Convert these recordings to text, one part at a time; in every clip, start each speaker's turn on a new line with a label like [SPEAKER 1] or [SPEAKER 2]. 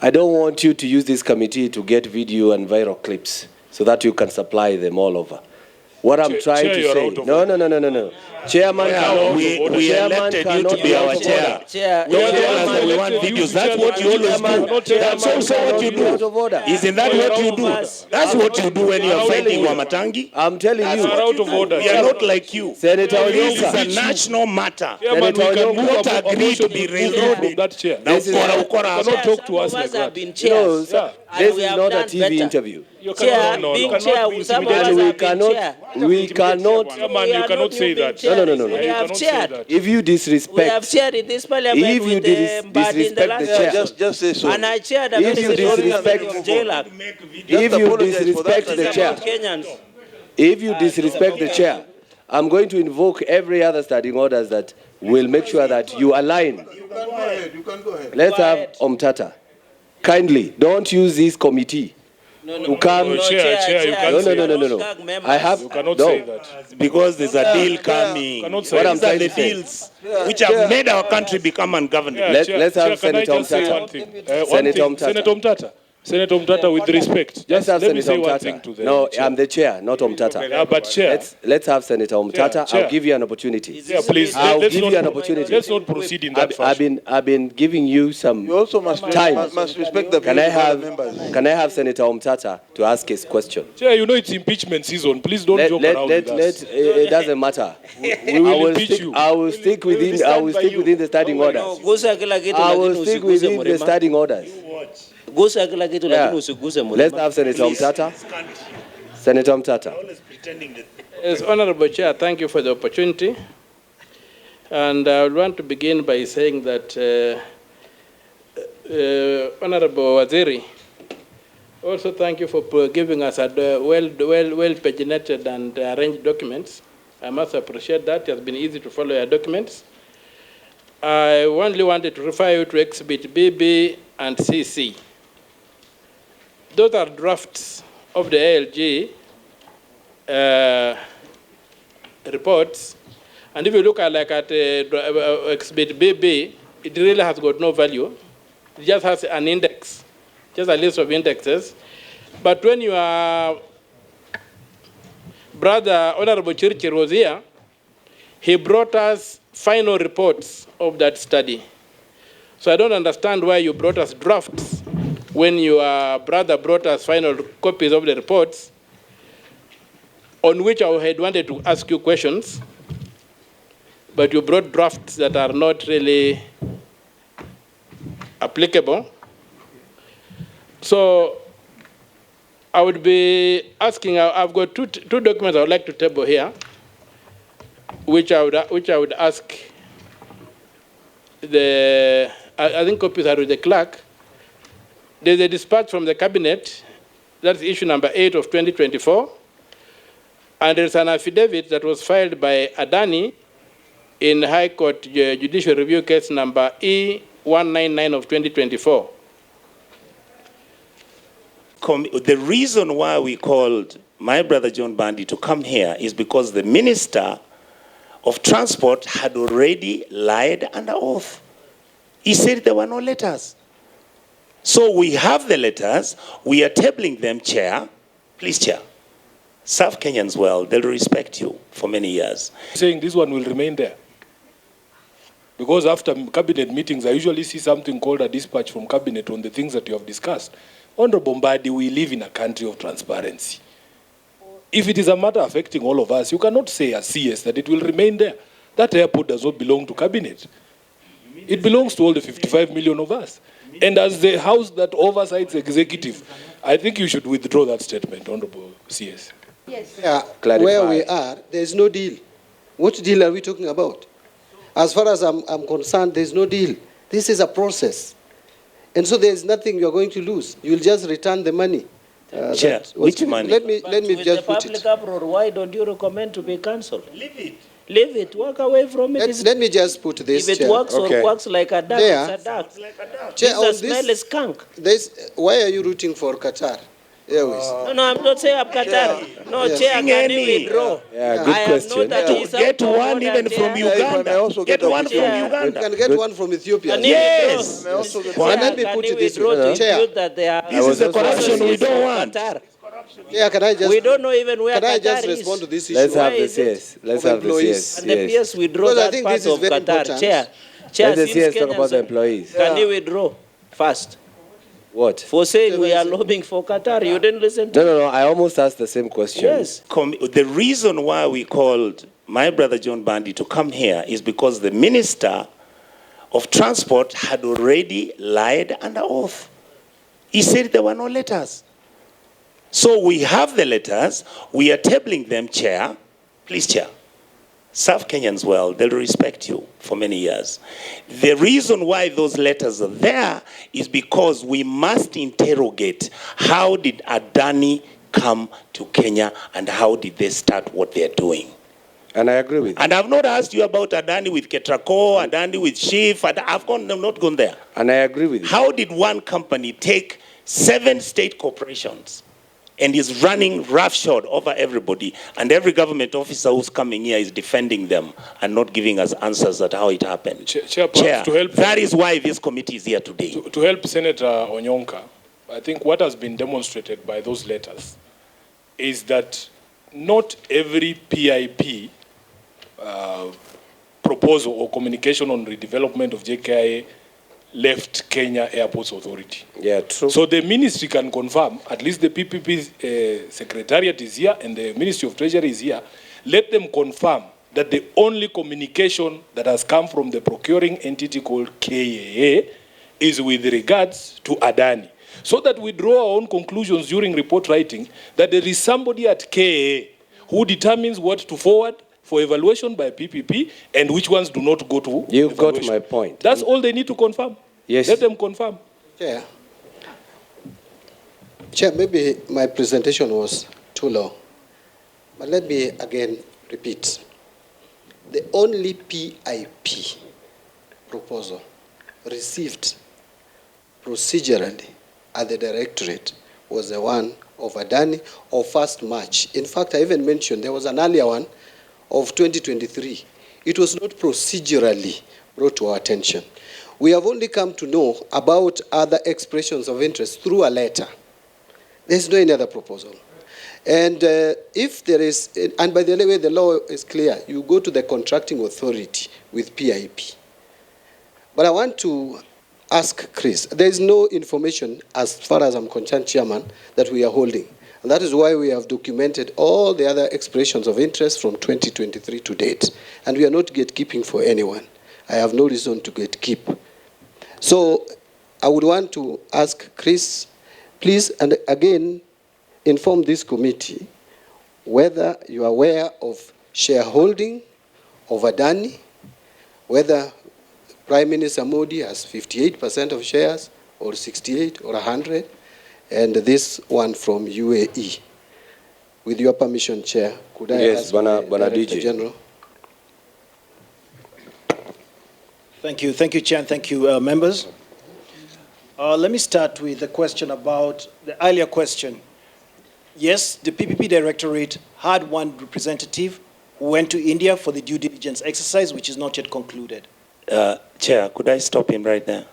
[SPEAKER 1] I don't want you to use this committee to get video and viral clips so that you can supply them all over. What I'm trying to say, no. Chairman,
[SPEAKER 2] we elected you to be our chair. Don't tell us that we want videos. That's what you always do. That's also what you do. Isn't that what you do? That's what you do when you are fighting Wamatangi.
[SPEAKER 1] I'm telling you.
[SPEAKER 2] We are not like you.
[SPEAKER 1] Senator
[SPEAKER 2] This is a national matter. We cannot agree to be railroaded.
[SPEAKER 1] This is
[SPEAKER 3] cannot talk to us like that.
[SPEAKER 1] This is not a TV interview.
[SPEAKER 3] You cannot say that.
[SPEAKER 1] No.
[SPEAKER 4] We have chaired.
[SPEAKER 1] If you disrespect,
[SPEAKER 4] We have chaired in this parliament
[SPEAKER 1] if you
[SPEAKER 4] with Mbadi in the
[SPEAKER 1] disrespect
[SPEAKER 4] last
[SPEAKER 1] the chair,
[SPEAKER 5] Just say so.
[SPEAKER 4] and I chaired a
[SPEAKER 1] If you disrespect- if you disrespect the chair, if you disrespect the chair, I'm going to invoke every other standing orders that will make sure that you align.
[SPEAKER 5] You can go ahead.
[SPEAKER 1] Let's have Omtata. Kindly, don't use this committee to come.
[SPEAKER 3] No, Chair, you can't say
[SPEAKER 1] No. I have.
[SPEAKER 3] You cannot
[SPEAKER 1] no.
[SPEAKER 3] say that.
[SPEAKER 2] Because there's a deal coming.
[SPEAKER 3] Cannot say
[SPEAKER 1] What I'm
[SPEAKER 2] These are
[SPEAKER 1] trying
[SPEAKER 2] the
[SPEAKER 1] to say.
[SPEAKER 2] deals which have made our country become ungovernable.
[SPEAKER 1] Let's have
[SPEAKER 3] Can I
[SPEAKER 1] Senator
[SPEAKER 3] just say
[SPEAKER 1] Omtata.
[SPEAKER 3] one thing?
[SPEAKER 1] Senator Omtata.
[SPEAKER 3] Senator Omtata, with respect.
[SPEAKER 1] Let's have
[SPEAKER 3] Let me
[SPEAKER 1] Senator
[SPEAKER 3] say one thing to
[SPEAKER 1] Omtata.
[SPEAKER 3] the
[SPEAKER 1] No,
[SPEAKER 3] chair.
[SPEAKER 1] I'm the chair, not Omtata.
[SPEAKER 3] But chair.
[SPEAKER 1] Let's have Senator Omtata.
[SPEAKER 3] Chair.
[SPEAKER 1] I'll give you an opportunity.
[SPEAKER 3] Yeah, please.
[SPEAKER 1] I'll
[SPEAKER 3] let's
[SPEAKER 1] give
[SPEAKER 3] not
[SPEAKER 1] you an opportunity.
[SPEAKER 3] Let's not proceed in that fashion.
[SPEAKER 1] I've been giving you some
[SPEAKER 5] You also must
[SPEAKER 1] time.
[SPEAKER 5] respect the
[SPEAKER 1] Can I
[SPEAKER 5] views of the members.
[SPEAKER 1] have Senator Omtata to ask his question?
[SPEAKER 3] Chair, you know it's impeachment season. Please don't joke around with us.
[SPEAKER 1] It doesn't matter.
[SPEAKER 3] We will impeach you.
[SPEAKER 1] I will stick within the standing orders. I will stick within the standing orders. Let's have Senator Omtata. Senator Omtata.
[SPEAKER 6] Yes, Honorable Chair, thank you for the opportunity. And I would want to begin by saying that Honorable Waziri, also thank you for giving us a well-paginated and arranged documents. I must appreciate that. It has been easy to follow your documents. I only wanted to refer you to Exhibit BB and CC. Those are drafts of the ALG reports. And if you look at Exhibit BB, it really has got no value. It just has an index, just a list of indexes. But when your brother, Honorable Chirchir, was here, he brought us final reports of that study. So I don't understand why you brought us drafts when your brother brought us final copies of the reports, on which I had wanted to ask you questions, but you brought drafts that are not really applicable. So I would be asking, I've got two documents I would like to table here, which I would ask I think copies are with the clerk. There's a dispatch from the cabinet, that's issue number 8 of 2024. And there's an affidavit that was filed by Adani in High Court Judicial Review case number E199 of 2024.
[SPEAKER 2] The reason why we called my brother John Mbadi to come here is because the Minister of Transport had already lied under oath. He said there were no letters. So we have the letters. We are tabling them, Chair. Please, Chair. Serve Kenyans well. They'll respect you for many years.
[SPEAKER 3] Saying this one will remain there. Because after cabinet meetings, I usually see something called a dispatch from cabinet on the things that you have discussed. Honorable Mbadi, we live in a country of transparency. If it is a matter affecting all of us, you cannot say as CS that it will remain there. That airport does not belong to cabinet. It belongs to all the 55 million of us. And as the house that oversights executive, I think you should withdraw that statement, Honorable CS.
[SPEAKER 7] Yes. Yeah, where we are, there is no deal. What deal are we talking about? As far as I'm concerned, there is no deal. This is a process. And so there is nothing you are going to lose. You will just return the money.
[SPEAKER 2] Chair, which money?
[SPEAKER 7] Let me just put it.
[SPEAKER 4] With the public uproar, why don't you recommend to be cancelled?
[SPEAKER 2] Leave it.
[SPEAKER 4] Leave it. Walk away from it.
[SPEAKER 7] Let me just put this.
[SPEAKER 4] If it works or quacks like a duck, it's a duck.
[SPEAKER 7] Chair,
[SPEAKER 4] This smell is skunk.
[SPEAKER 7] Why are you rooting for Qatar? Airways.
[SPEAKER 4] No, I'm not saying I'm Qatar. No,
[SPEAKER 7] Yes.
[SPEAKER 4] Chair, can you withdraw?
[SPEAKER 1] Yeah, good
[SPEAKER 4] I have
[SPEAKER 1] question.
[SPEAKER 4] known that he's
[SPEAKER 2] Get
[SPEAKER 4] out of
[SPEAKER 2] one
[SPEAKER 4] order,
[SPEAKER 2] even
[SPEAKER 4] Chair.
[SPEAKER 2] from Uganda.
[SPEAKER 5] also
[SPEAKER 2] Get
[SPEAKER 5] get
[SPEAKER 2] one from
[SPEAKER 4] opportunity.
[SPEAKER 7] You
[SPEAKER 2] Uganda.
[SPEAKER 7] can get one from Ethiopia.
[SPEAKER 4] Can you
[SPEAKER 2] Yes.
[SPEAKER 4] withdraw?
[SPEAKER 5] also get
[SPEAKER 2] One.
[SPEAKER 4] Chair,
[SPEAKER 7] Let me
[SPEAKER 4] can
[SPEAKER 7] put
[SPEAKER 4] you
[SPEAKER 7] it this
[SPEAKER 4] withdraw
[SPEAKER 7] way.
[SPEAKER 4] to
[SPEAKER 7] Chair.
[SPEAKER 4] impute that they are...
[SPEAKER 2] This is the corruption we don't
[SPEAKER 4] from
[SPEAKER 2] want.
[SPEAKER 4] Qatar?
[SPEAKER 7] Yeah, can I just?
[SPEAKER 4] We don't know even where
[SPEAKER 7] Can I
[SPEAKER 4] Qatar
[SPEAKER 7] just
[SPEAKER 4] is.
[SPEAKER 7] respond to this issue?
[SPEAKER 1] Let's have
[SPEAKER 4] Why
[SPEAKER 1] the
[SPEAKER 4] is it?
[SPEAKER 1] CS. Let's
[SPEAKER 7] Of
[SPEAKER 1] have the
[SPEAKER 7] employees.
[SPEAKER 1] CS.
[SPEAKER 4] And the
[SPEAKER 1] Yes.
[SPEAKER 4] PS withdraw
[SPEAKER 7] Because I
[SPEAKER 4] that
[SPEAKER 7] think
[SPEAKER 4] part
[SPEAKER 7] this is
[SPEAKER 4] of
[SPEAKER 7] very
[SPEAKER 4] Qatar.
[SPEAKER 7] important.
[SPEAKER 4] Chair,
[SPEAKER 1] Let the
[SPEAKER 4] since
[SPEAKER 1] CS talk about the
[SPEAKER 4] Kenyans-
[SPEAKER 1] employees.
[SPEAKER 4] Can you withdraw first?
[SPEAKER 1] What?
[SPEAKER 4] For saying we are lobbying for Qatar, you didn't listen to
[SPEAKER 1] No. I almost asked the same question.
[SPEAKER 4] Yes.
[SPEAKER 2] The reason why we called my brother John Mbadi to come here is because the Minister of Transport had already lied under oath. He said there were no letters. So we have the letters. We are tabling them, Chair. Please, Chair. Serve Kenyans well. They'll respect you for many years. The reason why those letters are there is because we must interrogate how did Adani come to Kenya and how did they start what they're doing.
[SPEAKER 1] And I agree with you.
[SPEAKER 2] And I've not asked you about Adani with Ketrako, Adani with Chief. I've not gone there.
[SPEAKER 1] And I agree with you.
[SPEAKER 2] How did one company take 7 state corporations and is running roughshod over everybody, and every government officer who's coming here is defending them and not giving us answers at how it happened?
[SPEAKER 3] Chair,
[SPEAKER 2] Chair,
[SPEAKER 3] to help
[SPEAKER 2] that is why this committee is here today.
[SPEAKER 3] To help Senator Onyonka, I think what has been demonstrated by those letters is that not every PIP proposal or communication on redevelopment of JKIA left Kenya Airports Authority.
[SPEAKER 1] Yeah, true.
[SPEAKER 3] So the ministry can confirm, at least the PPP secretariat is here and the Ministry of Treasury is here, let them confirm that the only communication that has come from the procuring entity called KAA is with regards to Adani. So that we draw our own conclusions during report writing that there is somebody at KAA who determines what to forward for evaluation by PPP and which ones do not go to
[SPEAKER 1] You've
[SPEAKER 3] evaluation.
[SPEAKER 1] got my point.
[SPEAKER 3] That's all they need to confirm.
[SPEAKER 1] Yes.
[SPEAKER 3] Let them confirm.
[SPEAKER 7] Chair. Chair, maybe my presentation was too long, but let me again repeat. The only PIP proposal received procedurally at the directorate was the one of Adani of 1st March. In fact, I even mentioned there was an earlier one of 2023. It was not procedurally brought to our attention. We have only come to know about other expressions of interest through a letter. There's no any other proposal. And if there is, and by the way, the law is clear, you go to the contracting authority with PIP. But I want to ask Chris, there is no information, as far as I'm concerned, Chairman, that we are holding. And that is why we have documented all the other expressions of interest from 2023 to date. And we are not gatekeeping for anyone. I have no reason to gatekeep. So I would want to ask Chris, please, and again, inform this committee whether you are aware of shareholding of Adani, whether Prime Minister Modi has 58% of shares, or 68, or 100, and this one from UAE. With your permission, Chair, could I ask
[SPEAKER 1] Bwana
[SPEAKER 7] Director
[SPEAKER 1] DJ.
[SPEAKER 7] General?
[SPEAKER 8] Thank you, Chair, and thank you, members. Let me start with the question about the earlier question. Yes, the PPP Directorate had one representative who went to India for the due diligence exercise, which is not yet concluded.
[SPEAKER 2] Chair, could I stop him right there?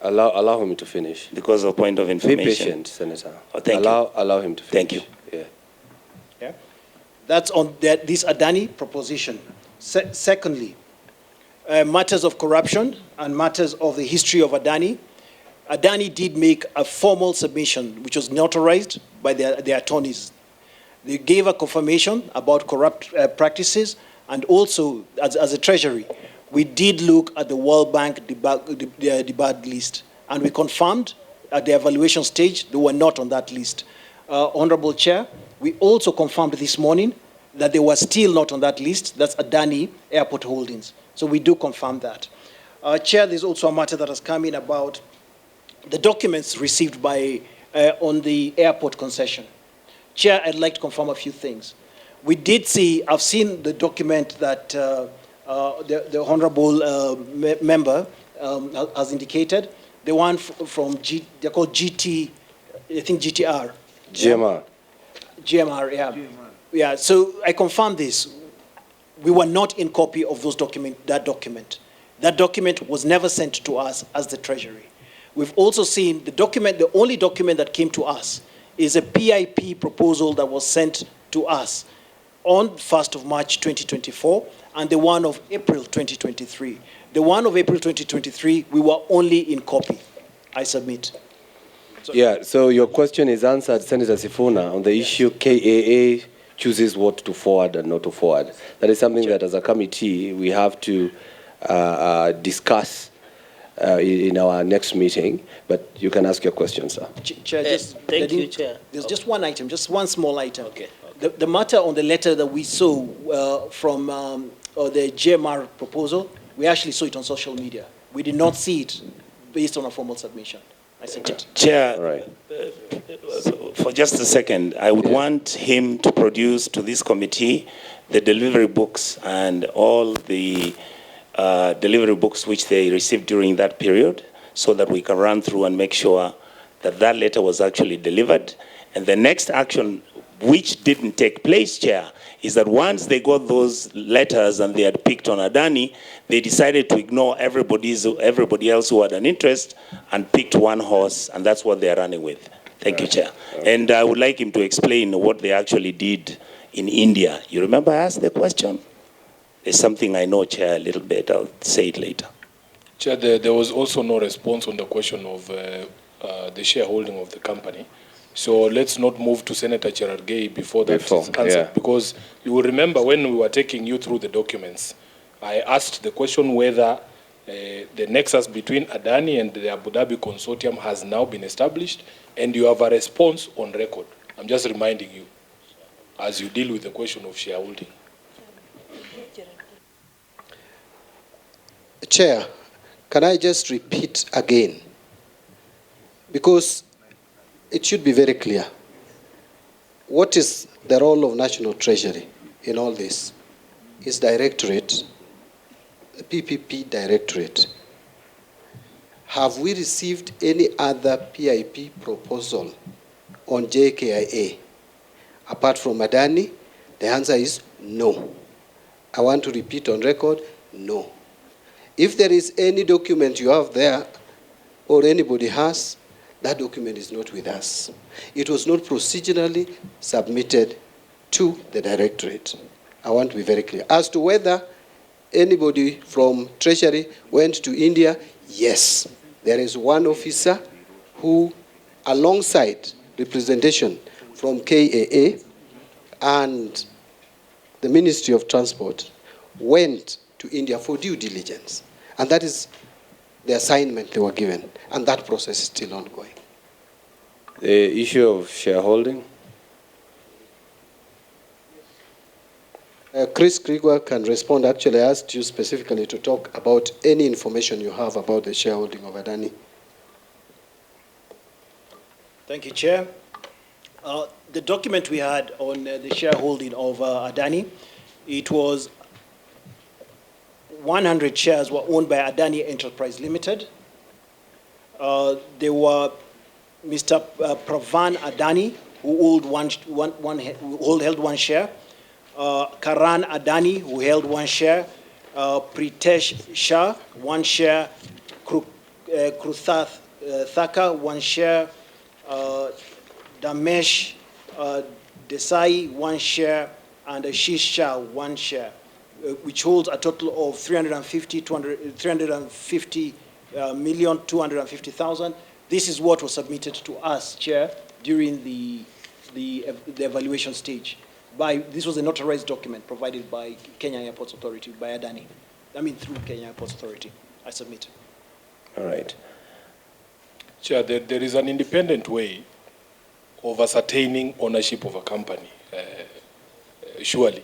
[SPEAKER 1] Allow him to finish.
[SPEAKER 2] Because of point of
[SPEAKER 1] Be
[SPEAKER 2] information.
[SPEAKER 1] patient, Senator.
[SPEAKER 2] Oh, thank you.
[SPEAKER 1] Allow him to finish.
[SPEAKER 2] Thank you.
[SPEAKER 1] Yeah.
[SPEAKER 8] Yeah? That's on this Adani proposition. Secondly, matters of corruption and matters of the history of Adani. Adani did make a formal submission, which was notarized by their attorneys. They gave a confirmation about corrupt practices, and also, as a treasury, we did look at the World Bank debarred list, and we confirmed at the evaluation stage they were not on that list. Honorable Chair, we also confirmed this morning that they were still not on that list. That's Adani Airport Holdings. So we do confirm that. Chair, there's also a matter that has come in about the documents received by on the airport concession. Chair, I'd like to confirm a few things. We did see, I've seen the document that the honorable member has indicated, the one from they're called GT I think GTR.
[SPEAKER 1] GMR.
[SPEAKER 8] GMR, yeah. Yeah, so I confirm this. We were not in copy of that document. That document was never sent to us as the Treasury. We've also seen the only document that came to us is a PIP proposal that was sent to us on 1st of March 2024 and the one of April 2023. The one of April 2023, we were only in copy. I submit.
[SPEAKER 1] Yeah, so your question is answered, Senator Sifuna, on the issue KAA chooses what to forward and not to forward. That is something that as a committee we have to discuss in our next meeting, but you can ask your question, sir.
[SPEAKER 8] Chair,
[SPEAKER 4] thank you, Chair.
[SPEAKER 8] There's just one item, just one small item.
[SPEAKER 4] Okay.
[SPEAKER 8] The matter on the letter that we saw from the GMR proposal, we actually saw it on social media. We did not see it based on a formal submission. I submit.
[SPEAKER 2] Chair,
[SPEAKER 1] Right.
[SPEAKER 2] for just a second, I would want him to produce to this committee the delivery books and all the delivery books which they received during that period so that we can run through and make sure that that letter was actually delivered. And the next action, which didn't take place, Chair, is that once they got those letters and they had picked on Adani, they decided to ignore everybody else who had an interest and picked one horse, and that's what they're running with. Thank you, Chair. And I would like him to explain what they actually did in India. You remember I asked the question? There's something I know, Chair, a little bit. I'll say it later.
[SPEAKER 3] Chair, there was also no response on the question of the shareholding of the company. So let's not move to Senator Cherargei before that is answered. Because you will remember when we were taking you through the documents, I asked the question whether the nexus between Adani and the Abu Dhabi consortium has now been established, and you have a response on record. I'm just reminding you as you deal with the question of shareholding.
[SPEAKER 7] Chair, can I just repeat again? Because it should be very clear. What is the role of National Treasury in all this? Is directorate, the PPP directorate. Have we received any other PIP proposal on JKIA apart from Adani? The answer is no. I want to repeat on record, no. If there is any document you have there or anybody has, that document is not with us. It was not procedurally submitted to the directorate. I want to be very clear. As to whether anybody from Treasury went to India, yes. There is one officer who, alongside representation from KAA and the Ministry of Transport, went to India for due diligence. And that is the assignment they were given. And that process is still ongoing.
[SPEAKER 1] The issue of shareholding?
[SPEAKER 7] Chris Krieger can respond. Actually, I asked you specifically to talk about any information you have about the shareholding of Adani.
[SPEAKER 8] Thank you, Chair. The document we had on the shareholding of Adani, it was 100 shares were owned by Adani Enterprise Limited. There were Mr. Pravan Adani, who held one share. Karan Adani, who held one share. Pritesh Shah, one share. Kruthath Thaka, one share. Damesh Desai, one share. And Ashish Shah, one share, which holds a total of 350,250,000. This is what was submitted to us, Chair, during the evaluation stage. This was a notarized document provided by Kenya Airports Authority, by Adani. I mean, through Kenya Airports Authority. I submit.
[SPEAKER 1] All right.
[SPEAKER 3] Chair, there is an independent way of ascertaining ownership of a company, surely.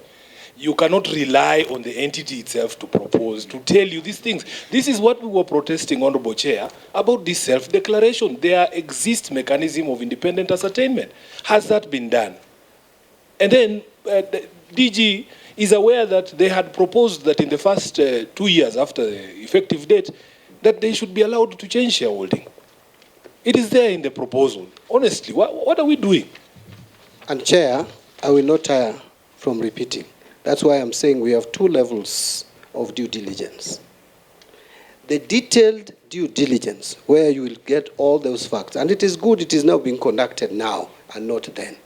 [SPEAKER 3] You cannot rely on the entity itself to propose, to tell you these things. This is what we were protesting, Honorable Chair, about this self-declaration. There exists mechanism of independent ascertainment. Has that been done? And then the DG is aware that they had proposed that in the first 2 years after the effective date, that they should be allowed to change shareholding. It is there in the proposal. Honestly, what are we doing?
[SPEAKER 7] And Chair, I will not tire from repeating. That's why I'm saying we have two levels of due diligence. The detailed due diligence, where you will get all those facts. And it is good it is now being conducted now and not then.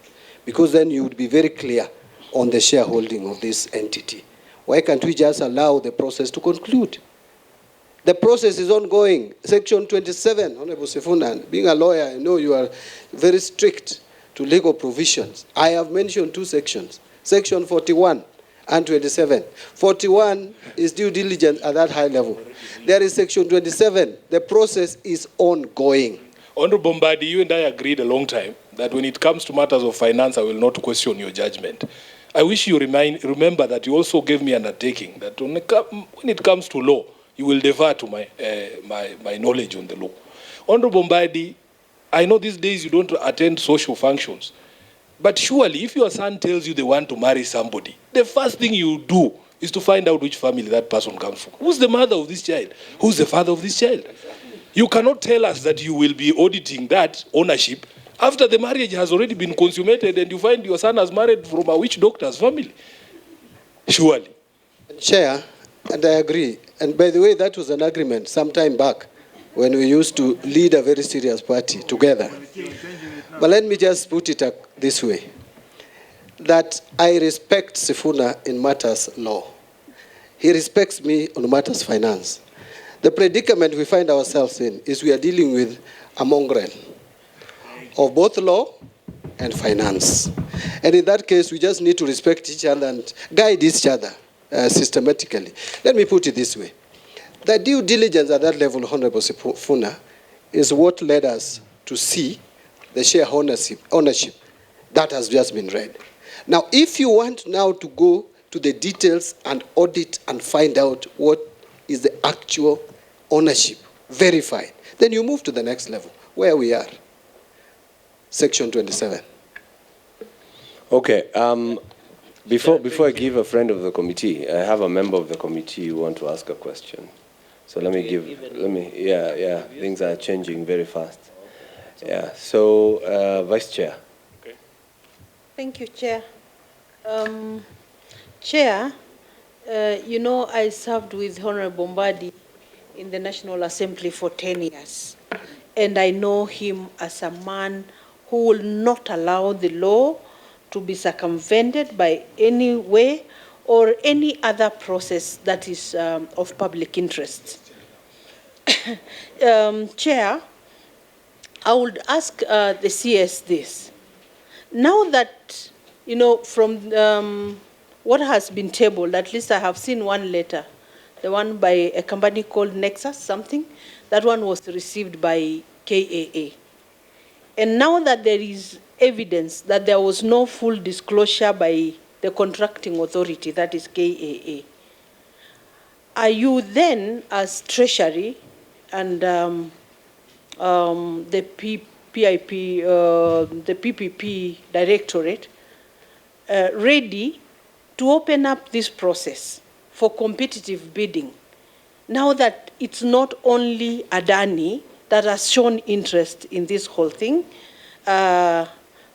[SPEAKER 7] Because then you would be very clear on the shareholding of this entity. Why can't we just allow the process to conclude? The process is ongoing. Section 27, Honorable Sifuna, being a lawyer, I know you are very strict to legal provisions. I have mentioned two sections, Section 41 and 27. 41 is due diligence at that high level. There is Section 27. The process is ongoing.
[SPEAKER 3] Honorable Mbadi, you and I agreed a long time that when it comes to matters of finance, I will not question your judgment. I wish you remember that you also gave me an undertaking that when it comes to law, you will defer to my knowledge on the law. Honorable Mbadi, I know these days you don't attend social functions, but surely if your son tells you they want to marry somebody, the first thing you do is to find out which family that person comes from. Who's the mother of this child? Who's the father of this child? You cannot tell us that you will be auditing that ownership after the marriage has already been consummated and you find your son has married from a witch doctor's family. Surely.
[SPEAKER 7] Chair, and I agree. And by the way, that was an agreement some time back when we used to lead a very serious party together. But let me just put it this way, that I respect Sifuna in matters law. He respects me on matters finance. The predicament we find ourselves in is we are dealing with a mongrel of both law and finance. And in that case, we just need to respect each other and guide each other systematically. Let me put it this way. The due diligence at that level, Honorable Sifuna, is what led us to see the share ownership that has just been read. Now, if you want now to go to the details and audit and find out what is the actual ownership verified, then you move to the next level, where we are. Section 27.
[SPEAKER 1] Okay. Before I give a friend of the committee, I have a member of the committee who want to ask a question. So things are changing very fast. Yeah, so Vice Chair.
[SPEAKER 9] Okay. Thank you, Chair. Chair, you know, I served with Honorable Mbadi in the National Assembly for 10 years. And I know him as a man who will not allow the law to be circumvented by any way or any other process that is of public interest. Chair, I would ask the CS this. Now that, you know, from what has been tabled, at least I have seen one letter, the one by a company called Nexus something, that one was received by KAA. And now that there is evidence that there was no full disclosure by the contracting authority, that is KAA, are you then, as Treasury and the PPP Directorate, ready to open up this process for competitive bidding, now that it's not only Adani that has shown interest in this whole thing,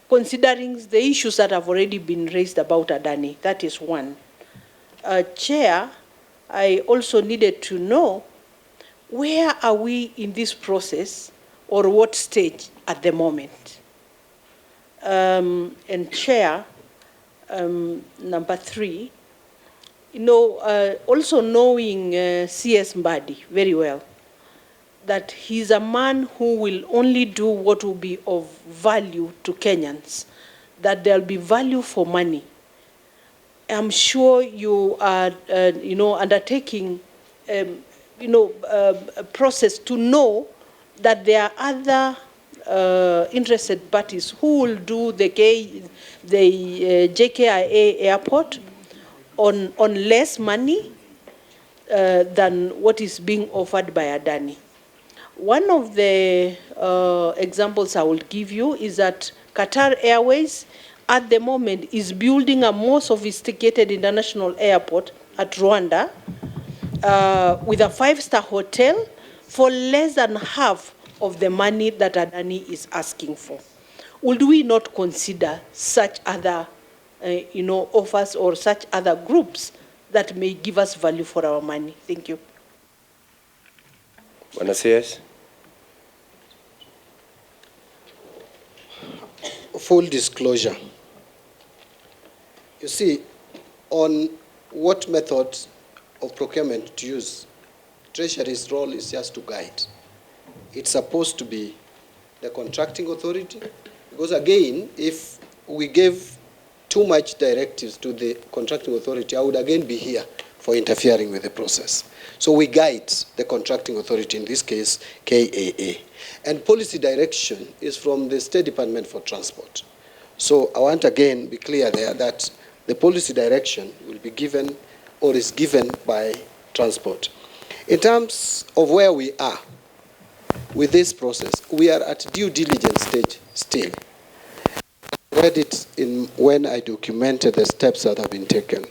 [SPEAKER 9] considering the issues that have already been raised about Adani? That is one. Chair, I also needed to know, where are we in this process, or what stage at the moment? And Chair, number 3, you know, also knowing CS Mbadi very well, that he's a man who will only do what will be of value to Kenyans, that there'll be value for money. I'm sure you are, you know, undertaking, you know, a process to know that there are other interested parties who will do the JKIA airport on less money than what is being offered by Adani. One of the examples I will give you is that Qatar Airways at the moment is building a more sophisticated international airport at Rwanda with a 5-star hotel for less than half of the money that Adani is asking for. Would we not consider such other offers or such other groups that may give us value for our money? Thank you.
[SPEAKER 1] CS?
[SPEAKER 7] Full disclosure. You see, on what method of procurement to use, Treasury's role is just to guide. It's supposed to be the contracting authority, because again, if we gave too much directives to the contracting authority, I would again be here for interfering with the process. So we guide the contracting authority, in this case, KAA. And policy direction is from the State Department for Transport. So I want again be clear there that the policy direction will be given or is given by Transport. In terms of where we are with this process, we are at due diligence stage still. I read it when I documented the steps that have been taken.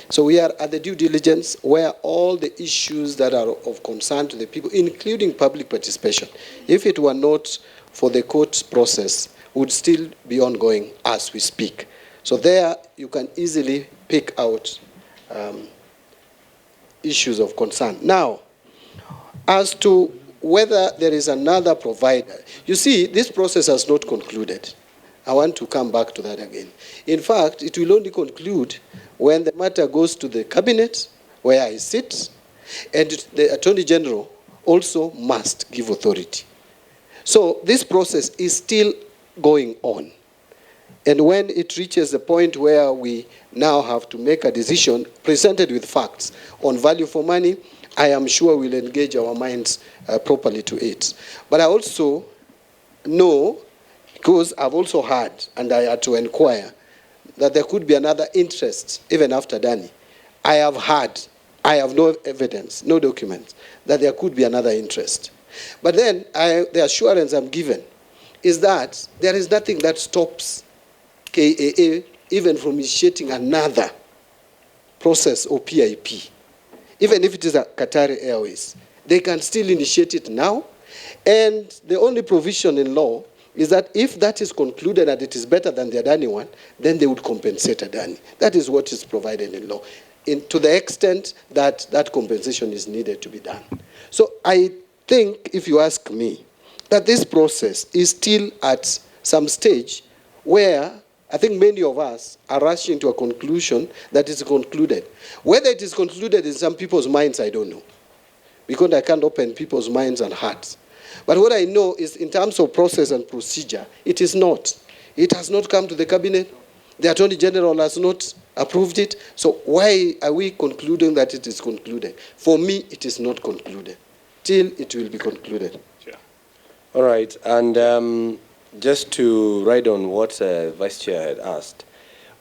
[SPEAKER 7] So we are at the due diligence where all the issues that are of concern to the people, including public participation, if it were not for the court process, would still be ongoing as we speak. So there you can easily pick out issues of concern. Now, as to whether there is another provider, you see, this process has not concluded. I want to come back to that again. In fact, it will only conclude when the matter goes to the cabinet, where I sit, and the Attorney General also must give authority. So this process is still going on. And when it reaches the point where we now have to make a decision presented with facts on value for money, I am sure we'll engage our minds properly to it. But I also know, because I've also heard, and I had to inquire, that there could be another interest even after Adani. I have heard, I have no evidence, no documents, that there could be another interest. But then the assurance I'm given is that there is nothing that stops KAA even from initiating another process or PIP. Even if it is a Qatari Airways, they can still initiate it now. And the only provision in law is that if that is concluded and it is better than the Adani one, then they would compensate Adani. That is what is provided in law, to the extent that that compensation is needed to be done. So I think, if you ask me, that this process is still at some stage where I think many of us are rushing to a conclusion that is concluded. Whether it is concluded in some people's minds, I don't know, because I can't open people's minds and hearts. But what I know is, in terms of process and procedure, it is not. It has not come to the cabinet. The Attorney General has not approved it. So why are we concluding that it is concluded? For me, it is not concluded. Till it will be concluded.
[SPEAKER 2] Sure.
[SPEAKER 1] All right. And just to ride on what Vice Chair had asked,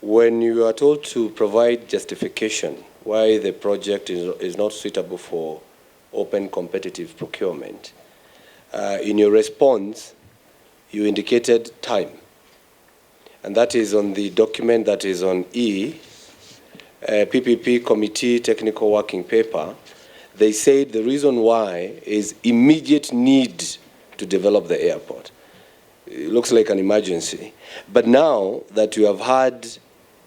[SPEAKER 1] when you are told to provide justification why the project is not suitable for open competitive procurement, in your response, you indicated time. And that is on the document that is on E, PPP Committee Technical Working Paper. They said the reason why is immediate need to develop the airport. It looks like an emergency. But now that you have heard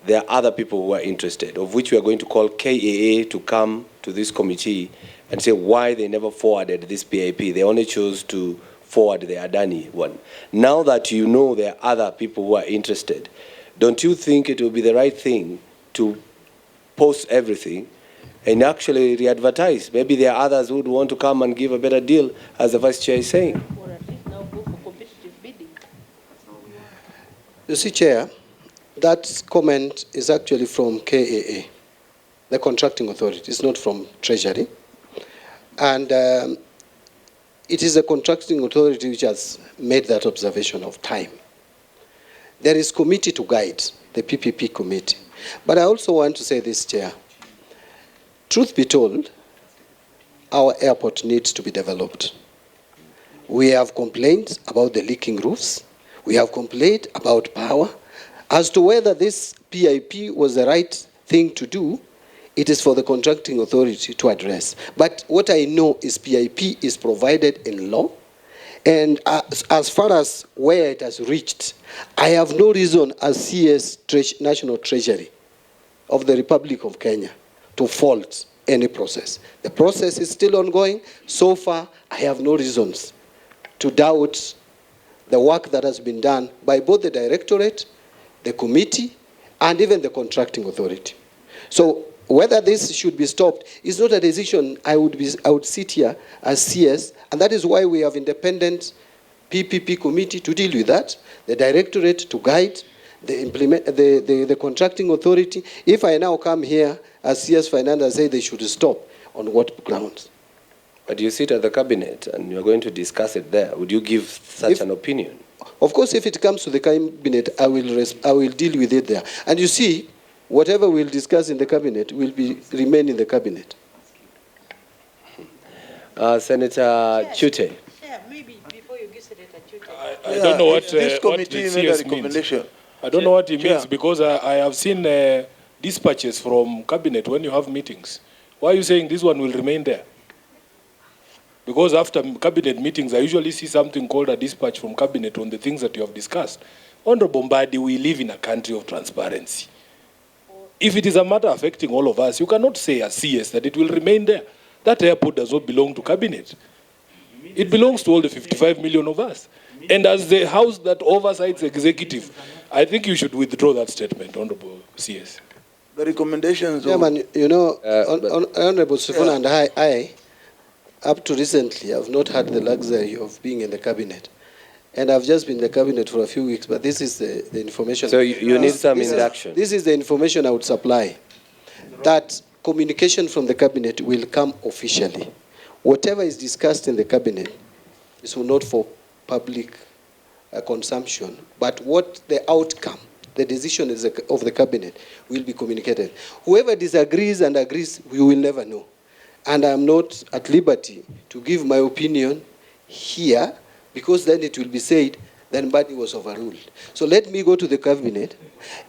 [SPEAKER 1] there are other people who are interested, of which we are going to call KAA to come to this committee and say why they never forwarded this PIP. They only chose to forward the Adani one. Now that you know there are other people who are interested, don't you think it will be the right thing to post everything and actually re-advertise? Maybe there are others who would want to come and give a better deal, as the Vice Chair is saying.
[SPEAKER 9] Or at least now go for competitive bidding.
[SPEAKER 7] You see, Chair, that comment is actually from KAA, the contracting authority. It's not from Treasury. And it is the contracting authority which has made that observation of time. There is committee to guide, the PPP committee. But I also want to say this, Chair. Truth be told, our airport needs to be developed. We have complaints about the leaking roofs. We have complained about power. As to whether this PIP was the right thing to do, it is for the contracting authority to address. But what I know is PIP is provided in law, And as far as where it has reached, I have no reason as CS National Treasury of the Republic of Kenya to fault any process. The process is still ongoing. So far, I have no reasons to doubt the work that has been done by both the directorate, the committee, and even the contracting authority. So whether this should be stopped is not a decision I would sit here as CS, and that is why we have independent PPP committee to deal with that, the directorate to guide, the contracting authority. If I now come here as CS Finance and say they should stop, on what grounds?
[SPEAKER 1] But you sit at the cabinet and you're going to discuss it there. Would you give such an opinion?
[SPEAKER 7] Of course, if it comes to the cabinet, I will deal with it there. And you see, whatever we'll discuss in the cabinet will remain in the cabinet.
[SPEAKER 1] Senator Chute.
[SPEAKER 9] Yeah, maybe before you give Senator Chute.
[SPEAKER 3] I don't know what
[SPEAKER 5] this
[SPEAKER 3] what
[SPEAKER 5] committee
[SPEAKER 3] the
[SPEAKER 5] made a
[SPEAKER 3] CS
[SPEAKER 5] recommendation.
[SPEAKER 3] means. I don't know what he
[SPEAKER 5] Chair.
[SPEAKER 3] means because I have seen dispatches from cabinet when you have meetings. Why are you saying this one will remain there? Because after cabinet meetings, I usually see something called a dispatch from cabinet on the things that you have discussed. Honorable Mbadi, we live in a country of transparency. If it is a matter affecting all of us, you cannot say as CS that it will remain there. That airport does not belong to cabinet. It belongs to all the 55 million of us. And as the house that oversights executive, I think you should withdraw that statement, Honorable CS.
[SPEAKER 5] The recommendations.
[SPEAKER 7] Chairman, you know, Honorable Sifuna and I, up to recently, I've not had the luxury of being in the cabinet. And I've just been in the cabinet for a few weeks, but this is the information.
[SPEAKER 1] So you need some induction.
[SPEAKER 7] This is the information I would supply. That communication from the cabinet will come officially. Whatever is discussed in the cabinet is not for public consumption, but what the outcome, the decision is of the cabinet will be communicated. Whoever disagrees and agrees, we will never know. And I'm not at liberty to give my opinion here, because then it will be said that Mbadi was overruled. So let me go to the cabinet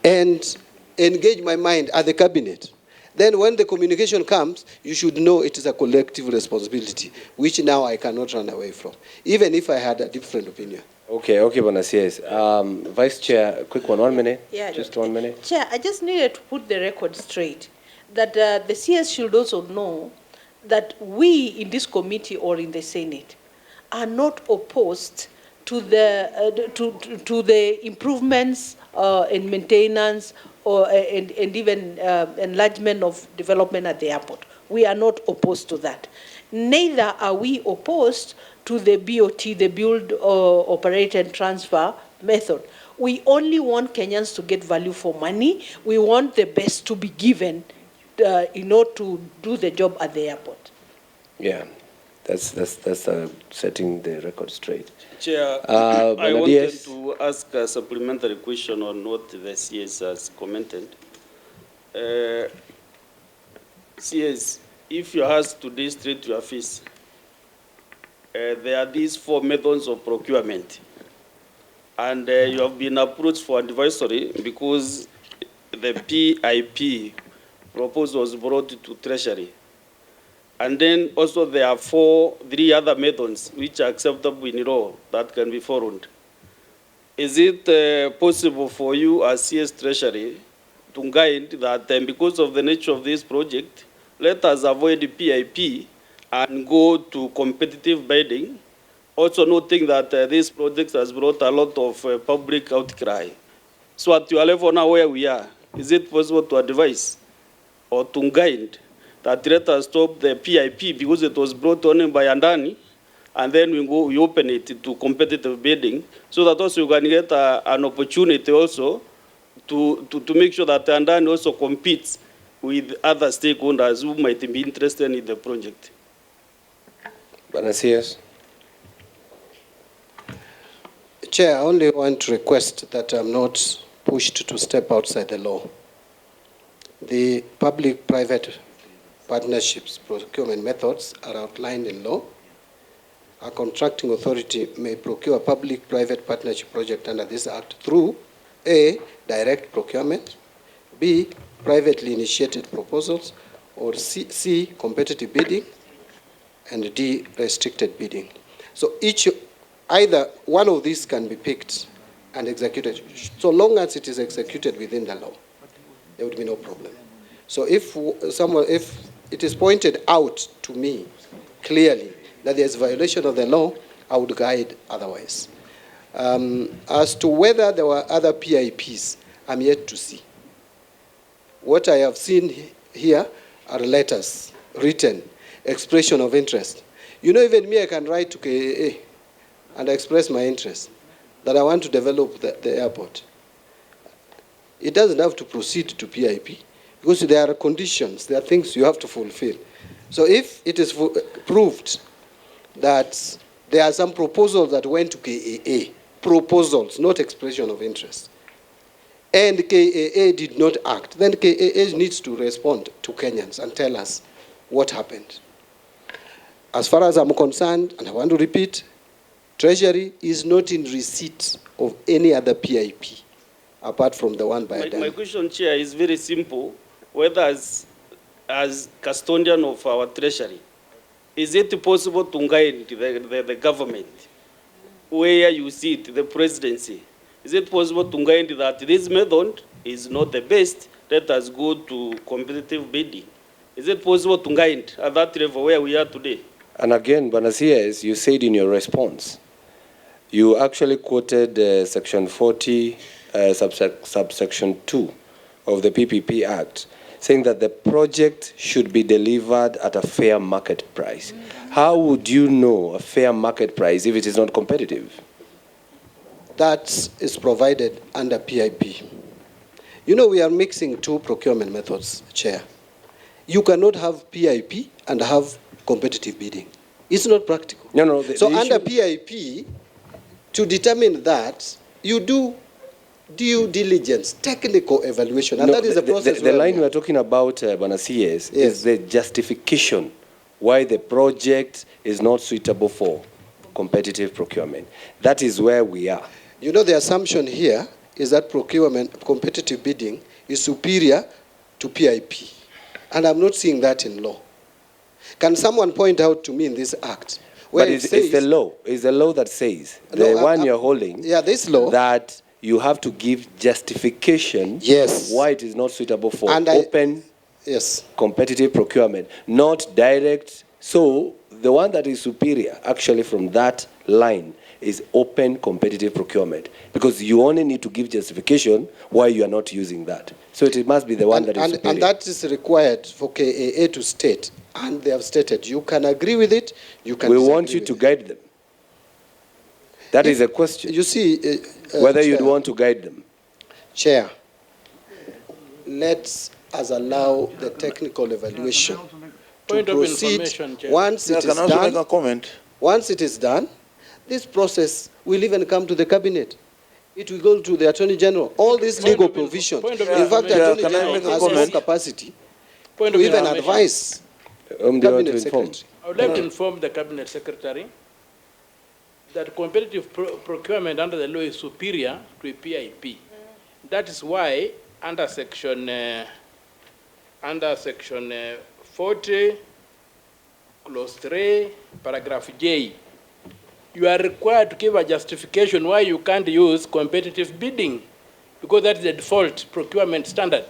[SPEAKER 7] and engage my mind at the cabinet. Then when the communication comes, you should know it is a collective responsibility, which now I cannot run away from, even if I had a different opinion.
[SPEAKER 1] Okay, Bwana CS. Vice Chair, quick one, 1 minute.
[SPEAKER 9] Yeah,
[SPEAKER 1] just 1 minute.
[SPEAKER 9] Chair, I just needed to put the record straight, that the CS should also know that we in this committee or in the Senate are not opposed to the improvements and maintenance and even enlargement of development at the airport. We are not opposed to that. Neither are we opposed to the BOT, the build, operate and transfer method. We only want Kenyans to get value for money. We want the best to be given in order to do the job at the airport.
[SPEAKER 1] Yeah, that's setting the record straight.
[SPEAKER 10] Chair, I wanted to ask a supplementary question on what the CS has commented. CS, if you ask today straight to your face, there are these 4 methods of procurement, and you have been approached for advisory because the PIP proposal was brought to Treasury. And then also there are 3 other methods which are acceptable in law that can be followed. Is it possible for you as CS Treasury to guide that because of the nature of this project, let us avoid the PIP and go to competitive bidding, also noting that this project has brought a lot of public outcry. So at your level now where we are, is it possible to advise or to guide that let us stop the PIP because it was brought on by Adani, and then we open it to competitive bidding, so that also you can get an opportunity also to make sure that Adani also competes with other stakeholders who might be interested in the project.
[SPEAKER 1] Bwana.
[SPEAKER 7] Chair, I only want to request that I'm not pushed to step outside the law. The public-private partnerships procurement methods are outlined in law. A contracting authority may procure a public-private partnership project under this act through A, direct procurement, B, privately initiated proposals, or C, competitive bidding, and D, restricted bidding. So each either one of these can be picked and executed. So long as it is executed within the law, there would be no problem. So if it is pointed out to me clearly that there is violation of the law, I would guide otherwise. As to whether there were other PIPs, I'm yet to see. What I have seen here are letters, written, expression of interest. You know, even me, I can write to KAA and express my interest that I want to develop the airport. It doesn't have to proceed to PIP because there are conditions, there are things you have to fulfill. So if it is proved that there are some proposals that went to KAA, proposals, not expression of interest, and KAA did not act, then KAA needs to respond to Kenyans and tell us what happened. As far as I'm concerned, and I want to repeat, Treasury is not in receipt of any other PIP apart from the one by Adani.
[SPEAKER 10] My question, Chair, is very simple. Whether as custodian of our Treasury, is it possible to guide the government where you sit, the presidency? Is it possible to guide that this method is not the best, let us go to competitive bidding? Is it possible to guide at that level where we are today?
[SPEAKER 1] And again, Banasias, you said in your response, you actually quoted Section 40, subsection 2 of the PPP Act, saying that the project should be delivered at a fair market price. How would you know a fair market price if it is not competitive?
[SPEAKER 7] That is provided under PIP. You know, we are mixing two procurement methods, Chair. You cannot have PIP and have competitive bidding. It's not practical.
[SPEAKER 1] No.
[SPEAKER 7] So under PIP, to determine that, you do due diligence, technical evaluation, and that is the process.
[SPEAKER 1] The line we are talking about, Banasias, is the justification why the project is not suitable for competitive procurement. That is where we are.
[SPEAKER 7] You know, the assumption here is that competitive bidding is superior to PIP. And I'm not seeing that in law. Can someone point out to me in this act where
[SPEAKER 1] but it's the law. It's the law that says, the one you're holding,
[SPEAKER 7] this law,
[SPEAKER 1] that you have to give justification why it is not suitable for open competitive procurement, not direct. So the one that is superior actually from that line is open competitive procurement, because you only need to give justification why you are not using that. So it must be the one that is superior.
[SPEAKER 7] And that is required for KAA to state, and they have stated. You can agree with it, you can disagree.
[SPEAKER 1] We want you to guide them. That is a question.
[SPEAKER 7] You see,
[SPEAKER 1] whether you'd want to guide them.
[SPEAKER 7] Chair, let's allow the technical evaluation to proceed. Once it is done,
[SPEAKER 5] make a comment?
[SPEAKER 7] Once it is done, this process will even come to the cabinet. It will go to the Attorney General. All these legal provisions. In fact, the Attorney General has more capacity to even advise Cabinet Secretary.
[SPEAKER 6] I would like to inform the Cabinet Secretary that competitive procurement under the law is superior to a PIP. That is why under section 40, clause 3, paragraph J, you are required to give a justification why you can't use competitive bidding, because that is the default procurement standard.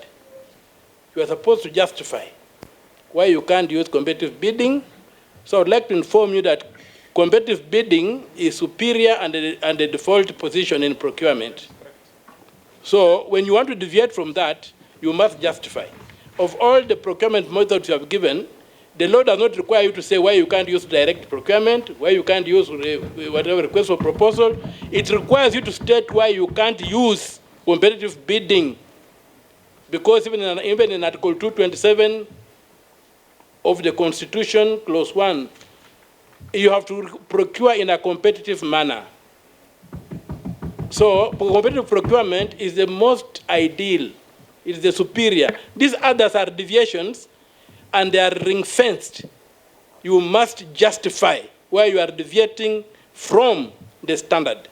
[SPEAKER 6] You are supposed to justify why you can't use competitive bidding. So I would like to inform you that competitive bidding is superior and the default position in procurement. So when you want to deviate from that, you must justify. Of all the procurement methods you have given, the law does not require you to say why you can't use direct procurement, why you can't use whatever request for proposal. It requires you to state why you can't use competitive bidding. Because even in Article 227 of the Constitution, Clause 1, you have to procure in a competitive manner. So competitive procurement is the most ideal. It is the superior. These others are deviations, and they are ring-fenced. You must justify why you are deviating from the standard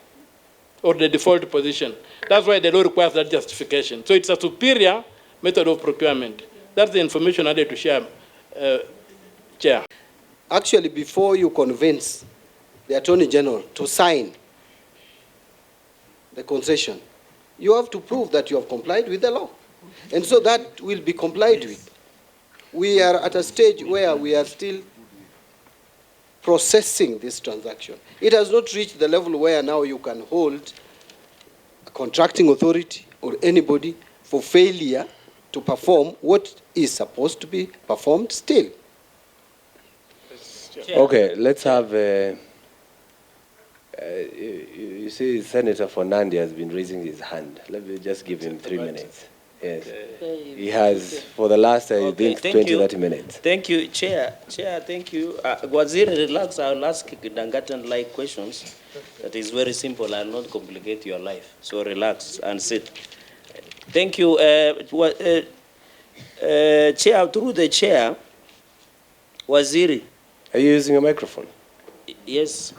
[SPEAKER 6] or the default position. That's why the law requires that justification. So it's a superior method of procurement. That's the information I need to share, Chair.
[SPEAKER 7] Actually, before you convince the Attorney General to sign the concession, you have to prove that you have complied with the law. And so that will be complied with. We are at a stage where we are still processing this transaction. It has not reached the level where now you can hold a contracting authority or anybody for failure to perform what is supposed to be performed still.
[SPEAKER 1] Okay, let's have, you see Senator Fernandi has been raising his hand. Let me just give him 3 minutes. Yes. He has, for the last, I think, 20, 30 minutes.
[SPEAKER 4] Thank you, Chair. Chair, thank you. Waziri, relax. I'll ask Dangattan-like questions. That is very simple. I'll not complicate your life. So relax and sit. Thank you. Chair, through the Chair, Waziri.
[SPEAKER 1] Are you using a microphone?
[SPEAKER 4] Yes.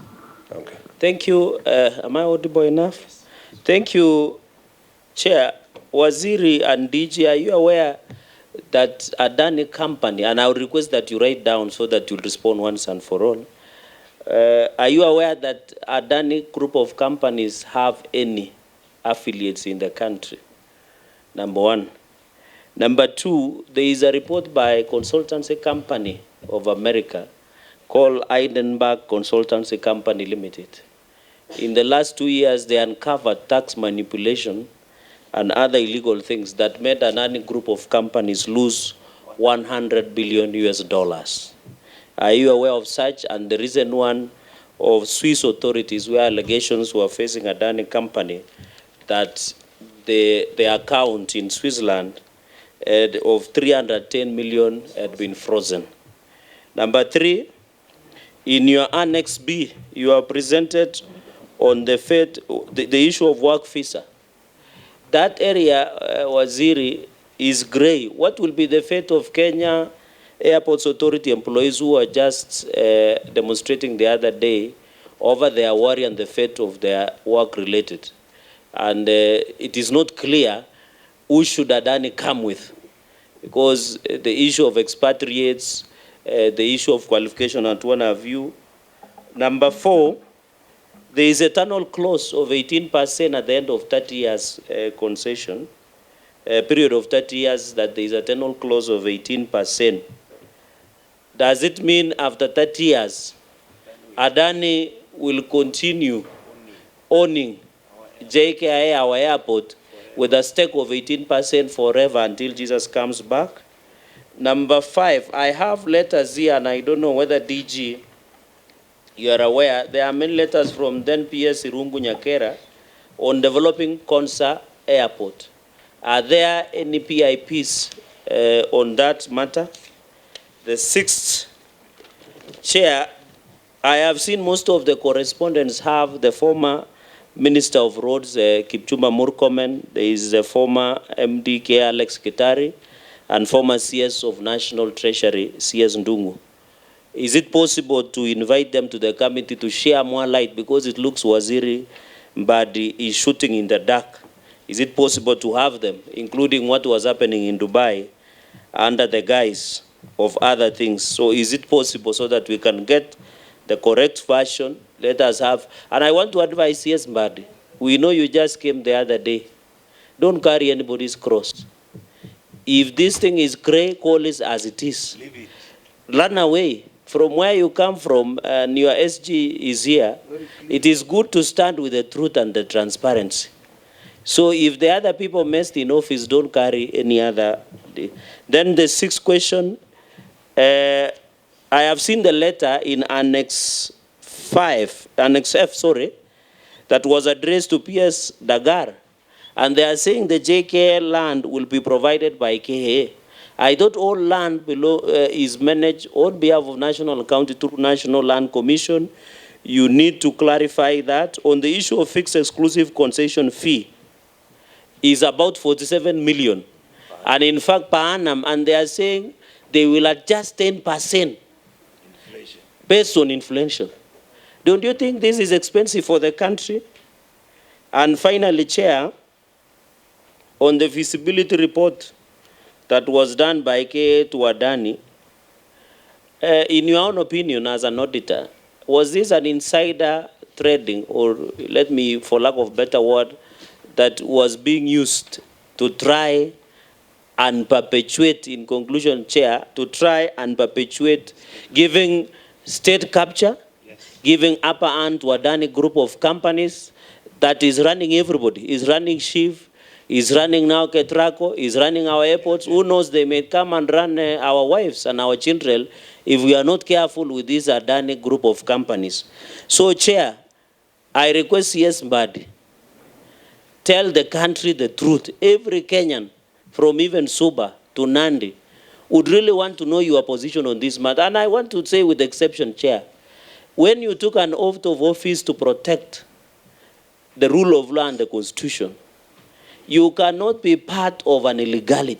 [SPEAKER 1] Okay.
[SPEAKER 4] Thank you. Am I audible enough? Thank you, Chair. Waziri and DG, are you aware that Adani company, and I'll request that you write down so that you'll respond once and for all. Are you aware that Adani group of companies have any affiliates in the country? Number one. Number two, there is a report by a consultancy company of America called Heidenberg Consultancy Company Limited. In the last 2 years, they uncovered tax manipulation and other illegal things that made Adani group of companies lose $100 billion US. Are you aware of such? And the recent one of Swiss authorities where allegations were facing Adani company that the account in Switzerland of 310 million had been frozen. Number three, in your Annex B, you are presented on the issue of work visa. That area, Waziri, is gray. What will be the fate of Kenya Airports Authority employees who were just demonstrating the other day over their worry and the fate of their work related? And it is not clear who should Adani come with, because the issue of expatriates, the issue of qualification at one of you. Number four, there is a tunnel clause of 18% at the end of 30 years concession, a period of 30 years that there is a tunnel clause of 18%. Does it mean after 30 years, Adani will continue owning JKIA, our airport, with a stake of 18% forever until Jesus comes back? Number five, I have letters here, and I don't know whether DG, you are aware, there are many letters from then PS Irungu Nyakera on developing Konsa Airport. Are there any PIPs on that matter? The sixth, Chair, I have seen most of the correspondents have the former Minister of Roads, Kipchumba Murkomen, there is the former MDK Alex Kitari, and former CS of National Treasury, CS Ndungu. Is it possible to invite them to the committee to share more light, because it looks Waziri Mbadi is shooting in the dark? Is it possible to have them, including what was happening in Dubai, under the guise of other things? So is it possible so that we can get the correct version? Let us have, and I want to advise CS Mbadi, we know you just came the other day. Don't carry anybody's cross. If this thing is gray, call it as it is. Leave it. Run away from where you come from, and your SG is here. It is good to stand with the truth and the transparency. So if the other people messed in office, don't carry any other. Then the sixth question, I have seen the letter in Annex F, that was addressed to PS Dagar. And they are saying the JKIA land will be provided by KA. I thought all land below is managed on behalf of National and County through National Land Commission. You need to clarify that. On the issue of fixed exclusive concession fee, is about 47 million. And in fact, per annum, and they are saying they will adjust 10% based on inflation. Don't you think this is expensive for the country? And finally, Chair, on the feasibility report that was done by KA to Adani, in your own opinion as an auditor, was this an insider trading, or let me, for lack of better word, that was being used to try and perpetuate, in conclusion, Chair, to try and perpetuate giving state capture, giving upper hand to Adani group of companies that is running everybody, is running Shiv, is running now Ketraco, is running our airports. Who knows, they may come and run our wives and our children if we are not careful with this Adani group of companies. So, Chair, I request CS Mbadi, tell the country the truth. Every Kenyan, from even Suba to Nandi, would really want to know your position on this matter. And I want to say, with exception, Chair, when you took an oath of office to protect the rule of law and the Constitution, you cannot be part of an illegality.